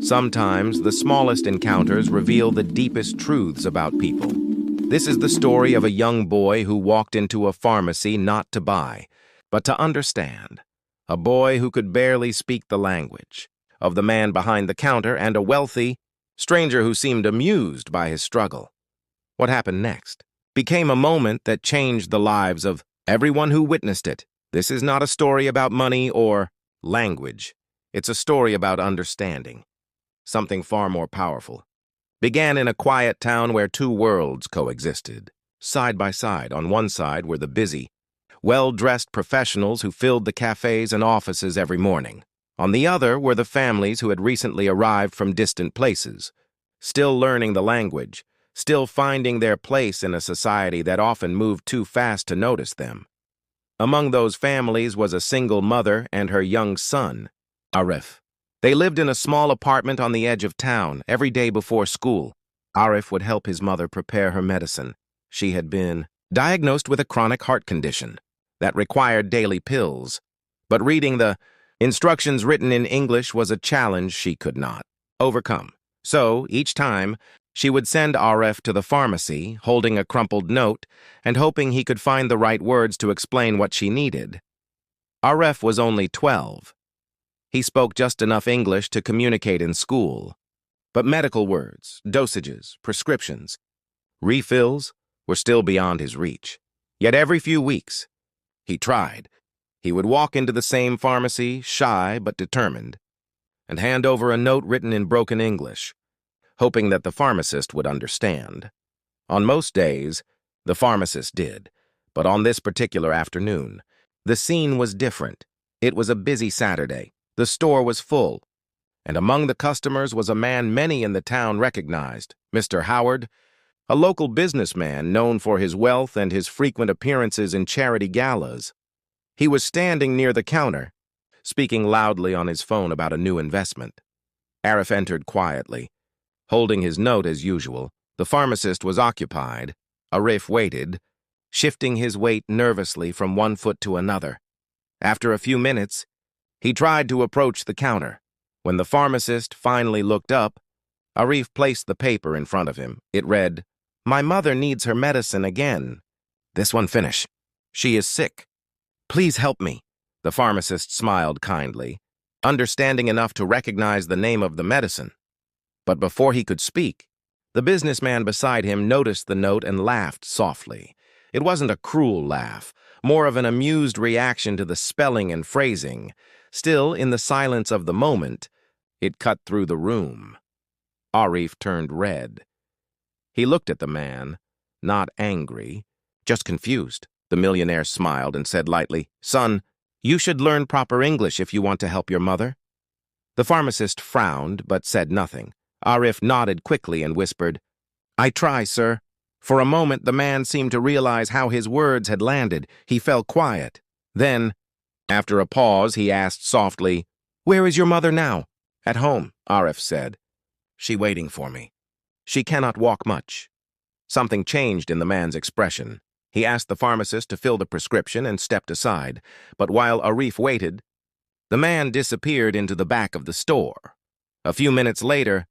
Sometimes the smallest encounters reveal the deepest truths about people. This is the story of a young boy who walked into a pharmacy not to buy, but to understand. A boy who could barely speak the language, of the man behind the counter and a wealthy stranger who seemed amused by his struggle. What happened next became a moment that changed the lives of everyone who witnessed it. This is not a story about money or language. It's a story about understanding. Something far more powerful. Began in a quiet town where two worlds coexisted. Side by side, on one side were the busy, well-dressed professionals who filled the cafes and offices every morning. On the other were the families who had recently arrived from distant places, still learning the language, still finding their place in a society that often moved too fast to notice them. Among those families was a single mother and her young son, Arif. They lived in a small apartment on the edge of town every day before school. Arif would help his mother prepare her medicine. She had been diagnosed with a chronic heart condition that required daily pills, but reading the instructions written in English was a challenge she could not overcome. So, each time, she would send Arif to the pharmacy, holding a crumpled note and hoping he could find the right words to explain what she needed. Arif was only 12. He spoke just enough English to communicate in school, but medical words, dosages, prescriptions, refills were still beyond his reach. Yet every few weeks, he tried. He would walk into the same pharmacy, shy but determined, and hand over a note written in broken English, hoping that the pharmacist would understand. On most days, the pharmacist did, but on this particular afternoon, the scene was different. It was a busy Saturday. The store was full, and among the customers was a man many in the town recognized, Mr. Howard, a local businessman known for his wealth and his frequent appearances in charity galas. He was standing near the counter, speaking loudly on his phone about a new investment. Arif entered quietly, holding his note as usual. The pharmacist was occupied. Arif waited, shifting his weight nervously from one foot to another. After a few minutes, he tried to approach the counter. When the pharmacist finally looked up, Arif placed the paper in front of him. It read, "My mother needs her medicine again. This one finish. She is sick. Please help me." The pharmacist smiled kindly, understanding enough to recognize the name of the medicine. But before he could speak, the businessman beside him noticed the note and laughed softly. It wasn't a cruel laugh, more of an amused reaction to the spelling and phrasing. Still, in the silence of the moment, it cut through the room. Arif turned red. He looked at the man, not angry, just confused. The millionaire smiled and said lightly, "Son, you should learn proper English if you want to help your mother." The pharmacist frowned but said nothing. Arif nodded quickly and whispered, "I try, sir." For a moment, the man seemed to realize how his words had landed. He fell quiet. Then, after a pause, he asked softly, "Where is your mother now?" "At home," Arif said. "She waiting for me. She cannot walk much." Something changed in the man's expression. He asked the pharmacist to fill the prescription and stepped aside. But while Arif waited, the man disappeared into the back of the store. A few minutes later,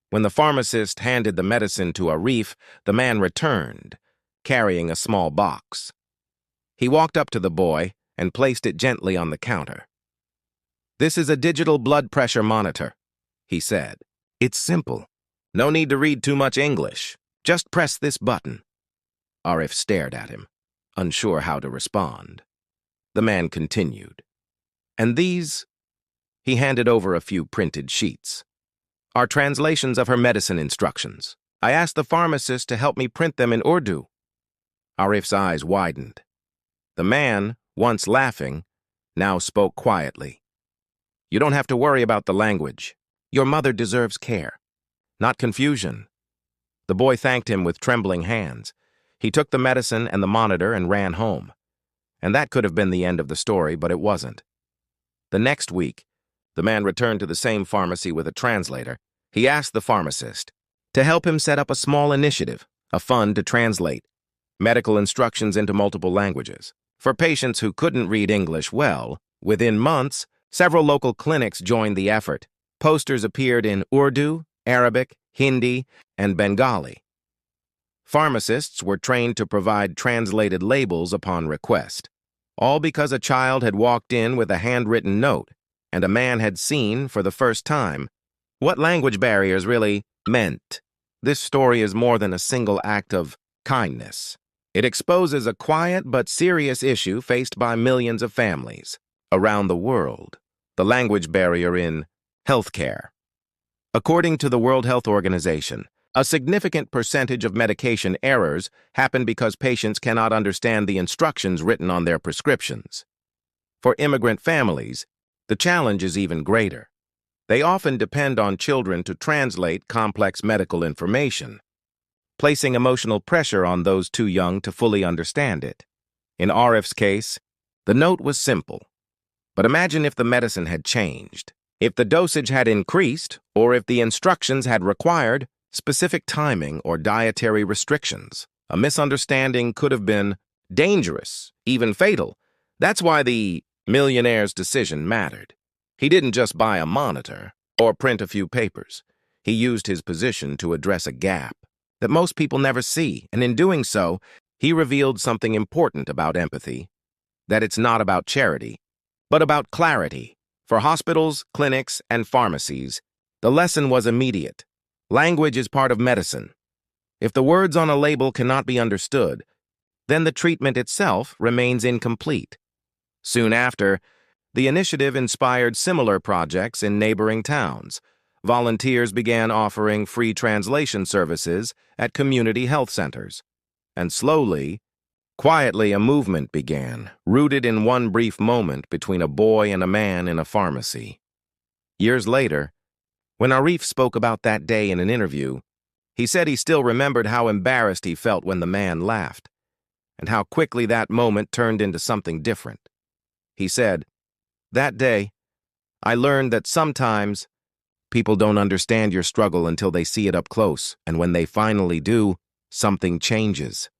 when the pharmacist handed the medicine to Arif, the man returned, carrying a small box. He walked up to the boy and placed it gently on the counter. "This is a digital blood pressure monitor," he said. "It's simple. No need to read too much English. Just press this button." Arif stared at him, unsure how to respond. The man continued. "And these," he handed over a few printed sheets, "are translations of her medicine instructions. I asked the pharmacist to help me print them in Urdu." Arif's eyes widened. The man, once laughing, now spoke quietly. "You don't have to worry about the language. Your mother deserves care, not confusion." The boy thanked him with trembling hands. He took the medicine and the monitor and ran home. And that could have been the end of the story, but it wasn't. The next week, the man returned to the same pharmacy with a translator. He asked the pharmacist to help him set up a small initiative, a fund to translate medical instructions into multiple languages. For patients who couldn't read English well, within months, several local clinics joined the effort. Posters appeared in Urdu, Arabic, Hindi, and Bengali. Pharmacists were trained to provide translated labels upon request, all because a child had walked in with a handwritten note and a man had seen, for the first time, what language barriers really meant. This story is more than a single act of kindness. It exposes a quiet but serious issue faced by millions of families around the world: the language barrier in healthcare. According to the World Health Organization, a significant percentage of medication errors happen because patients cannot understand the instructions written on their prescriptions. For immigrant families, the challenge is even greater. They often depend on children to translate complex medical information, placing emotional pressure on those too young to fully understand it. In Arif's case, the note was simple. But imagine if the medicine had changed, if the dosage had increased, or if the instructions had required specific timing or dietary restrictions. A misunderstanding could have been dangerous, even fatal. That's why the millionaire's decision mattered. He didn't just buy a monitor or print a few papers. He used his position to address a gap that most people never see, and in doing so, he revealed something important about empathy: that it's not about charity, but about clarity. For hospitals, clinics, and pharmacies, the lesson was immediate. Language is part of medicine. If the words on a label cannot be understood, then the treatment itself remains incomplete. Soon after, the initiative inspired similar projects in neighboring towns. Volunteers began offering free translation services at community health centers. And slowly, quietly, a movement began, rooted in one brief moment between a boy and a man in a pharmacy. Years later, when Arif spoke about that day in an interview, he said he still remembered how embarrassed he felt when the man laughed, and how quickly that moment turned into something different. He said, "That day, I learned that sometimes people don't understand your struggle until they see it up close, and when they finally do, something changes.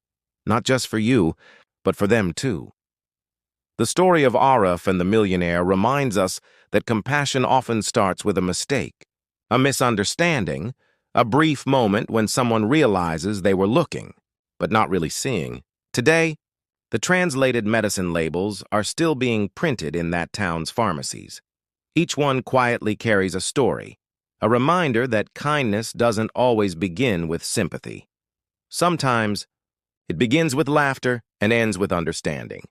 Not just for you, but for them too." The story of Arif and the millionaire reminds us that compassion often starts with a mistake, a misunderstanding, a brief moment when someone realizes they were looking, but not really seeing. Today, the translated medicine labels are still being printed in that town's pharmacies. Each one quietly carries a story, a reminder that kindness doesn't always begin with sympathy. Sometimes, it begins with laughter and ends with understanding.